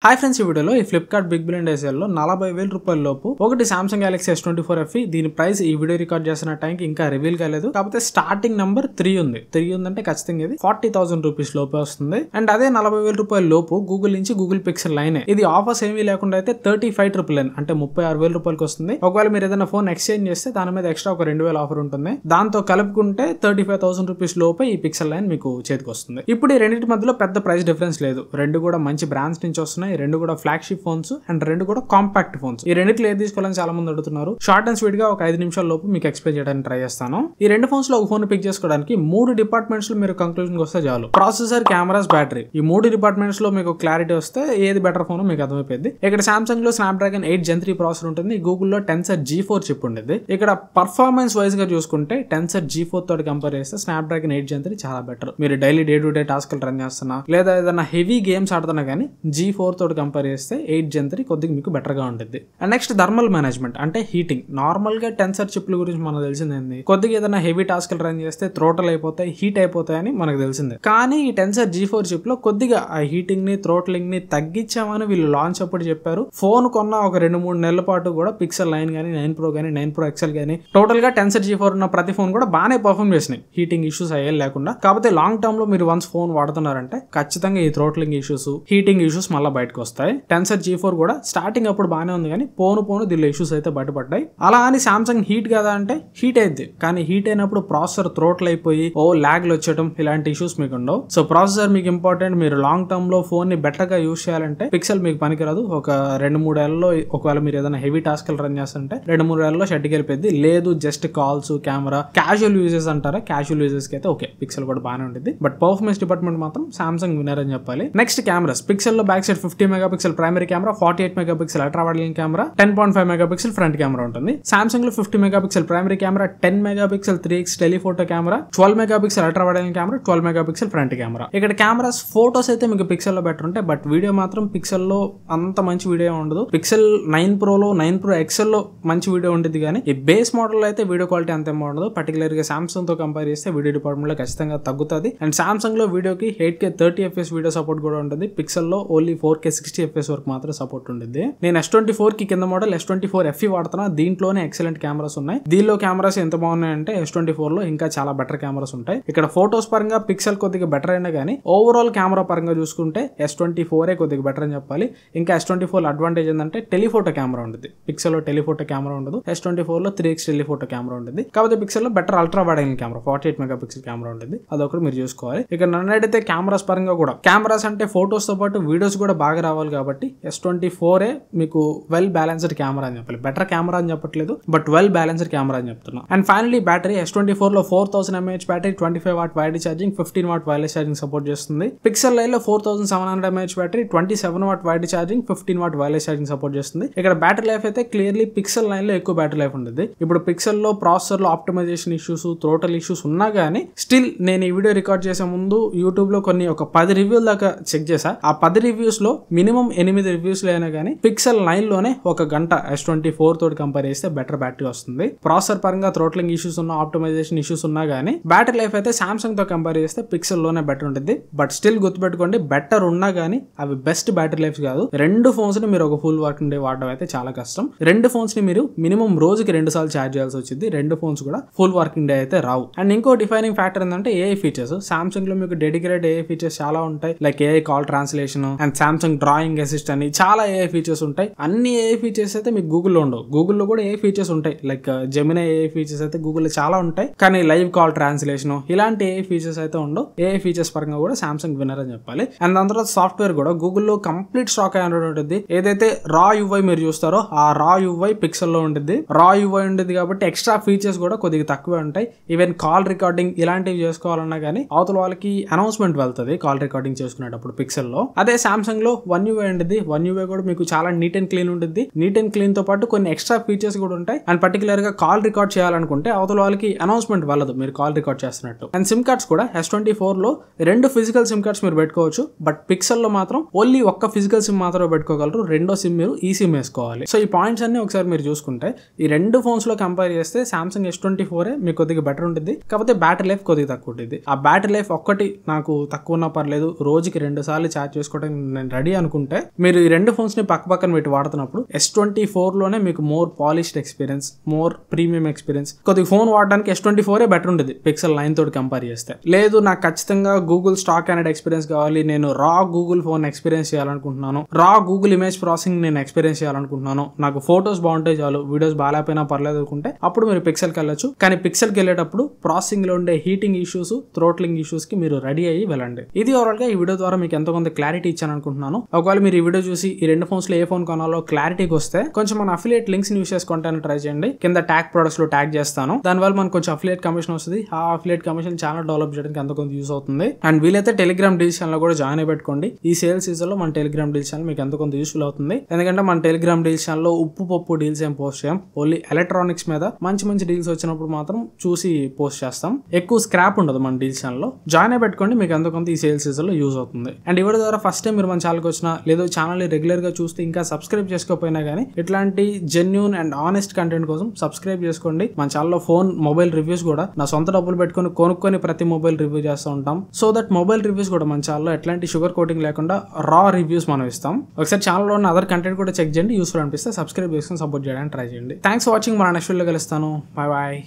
Hi friends, ఈ వీడియోలో ఈ Flipkart big billion day sale లో 40,000 రూపాయల లోపు ఒకటి సామ్సంగ్ గెలాక్సీ S24 FE. దీని ప్రైస్ ఈ వీడియో రికార్డ్ చేసిన టైంకి ఇంకా రివీల్ కాలేదు. కాకపోతే స్టార్టింగ్ నంబర్ 3 ఉంది. 3 ఉందంటే ఖచ్చితంగా ఇది 40,000 రూపీస్ లోపే వస్తుంది. అండ్ అదే 40,000 రూపాయల లోపు గూగుల్ నుంచి గూగుల్ పిక్సెల్ 9 ఇది ఆఫర్స్ ఏమీ లేకుండా అయితే 35,999 అంటే 36,000 రూపాయలకి వస్తుంది. ఒకవేళ మీరు ఏదైనా ఫోన్ ఎక్స్చేంజ్ చేస్తే దాని మీద ఎక్స్ట్రా ఒక 2,000 ఆఫర్ ఉంటుంది. దాంతో కలుపుకుంటే 35,000 రూపీస్ లోపే ఈ పిక్సెల్ 9 మీకు చేతికి వస్తుంది. ఇప్పుడు ఈ రెండింటి మధ్యలో పెద్ద ప్రైస్ డిఫరెన్స్ లేదు. రెండు కూడా మంచి బ్రాండ్స్ నుంచి వస్తున్నాయి. రెండు కూడా ఫ్లాగ్షిప్ ఫోన్స్ అండ్ రెండు కూడా కాంపాక్ట్ ఫోన్స్. ఈ రెండిట్లో ఏది తీసుకోవాలని చాలా మంది అడుగుతున్నారు. షార్ట్ అండ్ స్వీట్ గా ఒక 5 నిమిషాల లోపు మీకు ఎక్స్ప్లెయిన్ చేయడానికి ట్రై చేస్తాను. ఈ రెండు ఫోన్స్ లో ఒక ఫోన్ పిక్ చేసుకోవడానికి 3 డిపార్ట్మెంట్స్ లో మీరు కంక్లూజన్ వస్తే చాలు. ప్రాసెసర్, కెమెరాస్, బ్యాటరీ, ఈ 3 డిపార్ట్మెంట్స్ లో మీకు క్లారిటీ వస్తే ఏది బెటర్ ఫోన్ మీకు అర్థమైపోయింది. ఇక్కడ సామ్సంగ్ లో స్నాప్డ్రాగన్ 8 Gen 3 ప్రాసెసర్ ఉంటుంది. గూగుల్లో టెన్సర్ G4 చిప్ ఉండేది. ఇక్కడ పర్ఫార్మెన్స్ వైజ్ గా చూసుకుంటే టెన్సర్ G4 తోటి కంపేర్ చేస్తే స్నాప్డ్రాగన్ 8 Gen 3 చాలా బెటర్. మీరు daily day to day task run చేస్తున్నా లేదా ఏదైనా హెవీ గేమ్స్ ఆడుతున్నా కానీ G4 తోటి కంపేర్ చేస్తే 8 Gen 3 కొద్దిగా మీకు బెటర్ గా ఉంటుంది. అండ్ నెక్స్ట్ థర్మల్ మేనేజ్మెంట్ అంటే హీటింగ్. నార్మల్ గా టెన్సర్ చిప్ల గురించి మనకు తెలిసింది కొద్దిగా ఏదైనా హెవీ టాస్క్ రన్ చేస్తే థ్రోటల్ అయిపోతాయి, హీట్ అయిపోతాయని మనకు తెలిసిందే. కానీ ఈ టెన్సర్ G4 చిప్ లో కొద్దిగా ఆ హీటింగ్ ని, థ్రోట్లింగ్ ని తగ్గించామని వీళ్ళు లాంచ్ అప్పుడు చెప్పారు. ఫోన్ కొన్న ఒక 2-3 నెలల పాటు కూడా పిక్సెల్ 9 కానీ 9 Pro కానీ 9 Pro XL కానీ టోటల్ గా టెన్సర్ G4 ఉన్న ప్రతి ఫోన్ కూడా బాగానే పర్ఫార్మ్ చేసినాయి, హీటింగ్ ఇష్యూస్ అయ్యే లేకుండా. కాకపోతే లాంగ్ టర్మ్ లో మీరు వన్స్ ఫోన్ వాడుతున్నారంటే ఖచ్చితంగా ఈ థ్రోట్లింగ్ ఇష్యూస్, హీటింగ్ ఇష్యూస్ మళ్ళీ బయటకు వస్తాయి. టెన్సర్ G4 కూడా స్టార్టింగ్ అప్పుడు బాగానే ఉంది కానీ పోను దీనిలో ఇష్యూస్ అయితే బయటపడ్డాయి. అలా అని సామ్సంగ్ హీట్ కదా అంటే హీట్ అయింది. కానీ హీట్ అయినప్పుడు ప్రాసెసర్ థ్రోట్లు అయిపోయి లాగ్లు వచ్చేయడం ఇలాంటి ఇష్యూస్ మీకు ఉండవు. సో ప్రాసెసర్ మీకు ఇంపార్టెంట్. మీరు లాంగ్ టర్మ్ లో ఫోన్ ని బెటర్ గా యూస్ చేయాలంటే పిక్సెల్ మీకు పనికిరాదు. ఒక 2-3 ఏళ్లలో ఒకవేళ మీరు ఏదైనా హెవీ టాస్క్ రన్ చేస్తుంటే 2-3 ఏళ్లలో షెడ్కి వెళ్ళిపోయింది. లేదు just calls, camera, casual uses అంటారా, క్యాజువల్ యూజెస్ కి అయితే ఓకే పిక్సెల్ కూడా బాగానే ఉంటుంది. బట్ పర్ఫార్మెన్స్ డిపార్ట్మెంట్ మాత్రం సామ్సంగ్ విన్నర్ అని చెప్పాలి. Next cameras. పిక్సెల్ లో back side 50 megapixel primary camera, 48 megapixel ultra wide lens camera, 10.5 megapixel front camera ఉంటుంది. సామ్సంగ్ లో 50 megapixel primary camera, 10 megapixel 3x telephoto camera, 12 megapixel ultra wide lens camera, 12 megapixel front camera. ఇక్కడ cameras photos అయితే మీకు pixel లో better ఉంటాయి. But video మాత్రం pixel లో అంత మంచి వీడియో ఉండదు. పిక్సెల్ 9 Pro లో 9 Pro XL లో మంచి వీడియో ఉంటుంది కానీ ఈ బేస్ మోడల్ అయితే వీడియో క్వాలిటీ అంత ఏమో ఉండదు. పర్టికులర్ గా సామ్సంగ్ తో కంపేర్ చేస్తే వీడియో డిపార్ట్మెంట్ లో ఖచ్చితంగా తగ్గుతుంది. అండ్ సామ్సంగ్ లో వీడియోకి 8K 30 FPS వీడియో సపోర్ట్ కూడా ఉంటుంది. పిక్సెల్ లో ఓన్లీ 4K 60 FPS వరకు మాత్రం సపోర్ట్ ఉంటుంది. నేను S24 కి కింద మోడల్ S24 FE వాడుతున్నా. దీంట్లోనే ఎక్సలెంట్ కెమెరాస్ ఉన్నాయి. దీనిలో కెమెరాస్ ఎంత బాగున్నాయంటే S24 లో ఇంకా చాలా బెటర్ కెమెరాస్ ఉంటాయి. ఇక్కడ ఫోటోస్ పరంగా పిక్సెల్ కొద్దిగా బెటర్ అయినా కానీ ఓవరాల్ కెమెరా పరంగా చూసుకుంటే S24 కొద్దిగా బెటర్ అని చెప్పాలి. ఇంకా S24 లో అడ్వాంటేజ్ ఏంటంటే టెలిఫోటో కెమెరా ఉంటుంది. పిక్సెల్ లో టెలిఫోటో కెమెరా ఉండదు. S24 లో 3x టెలిఫోటో కెమెరా ఉంటుంది. కాకపోతే పిక్సెల్ లో better ultra wide angle camera 48 megapixel camera ఉంటుంది. అదొకటి మీరు చూసుకోవాలి. ఇక నన్ను అడిగితే కెమెరాస్ పరంగా కూడా కెమెరాస్ అంటే ఫోటోస్ తో పాటు వీడియోస్ కూడా బాగా రావాలి కాబట్టి S24 మీకు వెల్ బ్యాలెన్స్డ్ కెమెరా అని చెప్పాలి. బెటర్ కెమెరా అని చెప్పట్లేదు, బట్ వెల్ బ్యాలెన్స్డ్ కెమెరా అని చెప్తున్నా. And finally battery. S24 లో 4000 mAh battery, 25 what wide charging, 15 what wireless charging support చేస్తుంది. పిక్సెల్ 9 లో 4700 mAh battery, 27 what wide charging, 15 what wireless charging support చేస్తుంది. ఇక్కడ బ్యాటరీ లైఫ్ అయితే క్లియర్లీ పిక్సెల్ 9 లో ఎక్కువ బ్యాటరీ లైఫ్ ఉంటుంది. ఇప్పుడు పిక్సెల్ లో ప్రాసెసర్ లో ఆప్టిమైజేషన్ ఇష్యూస్, థ్రోటల్ ఇష్యూస్ ఉన్నా కానీ స్టిల్ నేను ఈ వీడియో రికార్డ్ చేసే ముందు యూట్యూబ్ లో ఒక 10 రివ్యూల దాకా చెక్ చేసా. ఆ 10 రివ్యూస్ లో మినిమం 8 రివ్యూస్ లో అయినా కానీ పిక్సెల్ 9 లోనే ఒక గంట S24 తోటి కంపేర్ చేస్తే బెటర్ బ్యాటరీ వస్తుంది. ప్రాసెసర్ పరంగా థ్రోట్లింగ్ ఇష్యూస్ ఉన్నా, ఆప్టిమైజేషన్ ఇష్యూస్ ఉన్నా కానీ బ్యాటరీ లైఫ్ అయితే సామ్సంగ్ తో కంపేర్ చేస్తే పిక్సెల్ లోనే బెటర్ ఉంటుంది. బట్ స్టిల్ గుర్తుపెట్టుకోండి, బెటర్ ఉన్నా కానీ అవి బెస్ట్ బ్యాటరీ లైఫ్ కాదు. రెండు ఫోన్స్ ని మీరు ఒక ఫుల్ వర్కింగ్ డే వాడడం అయితే చాలా కష్టం. రెండు ఫోన్స్ ని మీరు మినిమం రోజుకి 2 సార్లు ఛార్జ్ చేయాల్సి వచ్చింది. రెండు ఫోన్స్ కూడా ఫుల్ వర్కింగ్ డే అయితే రావు. అండ్ ఇంకో డిఫైనింగ్ ఫ్యాక్టర్ ఏంటంటే AI ఫీచర్స్. సామ్సంగ్ లో మీకు డెడికేటెడ్ AI ఫీచర్స్ చాలా ఉంటాయి. Like AI call translation and Samsung drawing assist అని చాలా AI ఫీచర్స్ ఉంటాయి. అన్ని AI ఫీచర్స్ అయితే మీకు గూగుల్లో ఉండవు. గూగుల్లో కూడా AI ఫీచర్స్ ఉంటాయి. లైక్ జెమినీ AI ఫీచర్స్ అయితే గూగుల్లో చాలా ఉంటాయి. కానీ లైవ్ కాల్ ట్రాన్స్లేషన్ ఇలాంటి AI ఫీచర్స్ అయితే ఉండవు. AI ఫీచర్స్ పరంగా కూడా సామ్సంగ్ విన్నర్ అని చెప్పాలి. అండ్ దాని తర్వాత సాఫ్ట్వేర్ కూడా గూగుల్లో కంప్లీట్ స్టాక్ ఆండ్రాయిడ్ ఉంటుంది. ఏదైతే రా UI మీరు చూస్తారో ఆ రా UI పిక్సెల్ లో ఉంటుంది. రా UI ఉంటుంది కాబట్టి ఎక్స్ట్రా ఫీచర్స్ కూడా కొద్దిగా తక్కువే ఉంటాయి. ఈవెన్ కాల్ రికార్డింగ్ ఇలాంటివి చేసుకోవాలన్నా కానీ అవతల వాళ్ళకి అనౌన్స్మెంట్ వెళ్తుంది కాల్ రికార్డింగ్ చేసుకునేటప్పుడు పిక్సెల్ లో. అదే సామ్సంగ్ లో One UI ఉంటుంది. One UI కూడా మీకు చాలా నీట్ అండ్ క్లీన్ ఉంటుంది. నీట్ అండ్ క్లీన్ తో పాటు కొన్ని ఎక్స్ట్రా ఫీచర్స్ కూడా ఉంటాయి. అండ్ పర్టికులర్ గా కాల్ రికార్డ్ చేయాలనుకుంటే అవతల వాళ్ళకి అనౌన్స్మెంట్ వెళ్ళదు మీరు కాల్ రికార్డ్ చేస్తున్నట్టు. అండ్ సిమ్ కార్డ్స్ కూడా S24 లో 2 ఫిజికల్ సిమ్ కార్డ్స్ మీరు పెట్టుకోవచ్చు. బట్ పిక్సెల్ లో మాత్రం ఓన్లీ ఒక్క ఫిజికల్ సిమ్ మాత్రమే పెట్టుకోగలరు. రెండో సిమ్ మీరు ఈ సిమ్ వేసుకోవాలి. సో ఈ పాయింట్స్ అన్ని ఒకసారి మీరు చూసుకుంటే ఈ రెండు ఫోన్స్ లో కంపేర్ చేస్తే సామ్సంగ్ S24 మీకు కొద్దిగా బెటర్ ఉంటుంది. కాకపోతే బ్యాటరీ లైఫ్ కొద్దిగా తక్కువ ఉంటుంది. ఆ బ్యాటరీ లైఫ్ ఒక్కటి నాకు తక్కువ ఉన్నా పర్లేదు, రోజుకి 2 సార్లు ఛార్జ్ చేసుకోవడానికి నేను రెడీ అనుకుంటే మీరు ఈ రెండు ఫోన్స్ ని పక్కన పెట్టి వాడుతున్నప్పుడు S24 లోనే మీకు more polished experience, more premium experience, కొద్దిగా ఫోన్ వాడడానికి S24 బెటర్ ఉంటుంది పిక్సెల్ 9 తోటి కంపేర్ చేస్తే. లేదు నాకు ఖచ్చితంగా గూగుల్ స్టాక్ అనేది ఎక్స్పీరియన్స్ కావాలి, నేను రా గూగుల్ ఫోన్ ఎక్స్పీరియన్స్ చేయాలనుకుంటున్నాను, రా గూగుల్ ఇమేజ్ ప్రాసెసింగ్ నేను ఎక్స్పీరియన్స్ చేయాలనుకుంటున్నాను, నాకు ఫోటోస్ బాగుంటే చాలు, వీడియోస్ బాగాలేకపోయినా పర్లేదు అనుకుంటే అప్పుడు మీరు పిక్సెల్కి వెళ్ళొచ్చు. కానీ పిక్సెల్కి వెళ్ళేటప్పుడు ప్రాసెసింగ్ లో ఉండే హీటింగ్ ఇష్యూస్, థ్రోట్లింగ్ ఇష్యూస్ కి మీరు రెడీ అయ్యి వెళ్ళండి. ఇది ఓవరాల్ గా ఈ వీడియో ద్వారా మీకు ఎంతో కొంత క్లారిటీ ఇచ్చాను అనుకుంటున్నాను. ఒకవేళ మీరు ఈ వీడియో చూసి ఈ రెండు ఫోన్స్ లో ఏ ఫోన్ కొనాలో క్లారిటీకి వస్తే కొంచెం మన అఫిలియేట్ లింక్స్ యూస్ చేసుకుంటాను ట్రై చేయండి. కింద ట్యాగ్ ప్రొడక్ట్స్ లో ట్యాగ్ చేస్తాను. దానివల్ల మనకు కొంచెం అఫిలియేట్ కమిషన్ వస్తుంది. ఆ అఫిలియేట్ కమిషన్ చాలా డెవలప్ చేయడానికి ఎంతో కొంత యూస్ అవుతుంది. అండ్ వీలైతే టెలిగ్రామ్ డీల్స్ ఛానల్ కూడా జాయిన్ అయి పెట్టుకోండి. ఈ సేల్ సీజన్ లో మన టెలిగ్రామ్ డీల్స్ ఛానల్ మీకు ఎంతో కొంత యూస్ఫుల్ అవుతుంది. ఎందుకంటే మన టెలిగ్రామ్ డీల్స్ ఛానల్ లో ఉప్పు పప్పు డీల్స్ ఏం పోస్ట్ చేయం. ఓన్లీ ఎలక్ట్రానిక్స్ మీద మంచి డీల్స్ వచ్చినప్పుడు మాత్రం చూసి పోస్ట్ చేస్తాం. ఎక్కువ స్క్రాప్ ఉండదు మన డీల్స్ ఛానల్ లో. జాయిన్ అయి పెట్టుకోండి, మీకు ఎంతో కొంత ఈ సేల్ సీజన్ లో యూజ్ అవుతుంది. అండ్ ఈ వీడియో ద్వారా ఫస్ట్ టైం మీరు మన ఛానల్కి వచ్చినా లేదో ఛానల్ రెగ్యులర్ గా చూస్తే ఇంకా సబ్స్క్రైబ్ చేసుకోకపోయినా కానీ ఇట్లాంటి జెన్యూన్ అండ్ ఆనెస్ట్ కంటెంట్ కోసం సబ్స్క్రైబ్ చేసుకోండి. మన ఛానల్లో మొబైల్ రివ్యూస్ కూడా నా సొంత డబ్బులు పెట్టుకుని కొనుక్కొని ప్రతి మొబైల్ రివ్యూ చేస్తూ ఉంటాం. సో దట్ మొబైల్ రివ్యూస్ కూడా మన ఛానల్లో ఎట్లాంటి షుగర్ కోటింగ్ లేకుండా రా రివ్యూస్ మనం ఇస్తాం. ఒకసారి ఛానల్లో ఉన్న అదర్ కంటెంట్ కూడా చెక్ చేయండి. యూస్ఫుల్ అనిపిస్తే సబ్స్క్రైబ్ చేసుకుని సపోర్ట్ చేయడానికి ట్రై చేయండి. Thanks for watching. మన నెక్స్ట్ వీడియోలో కలుస్తాను. Bye bye.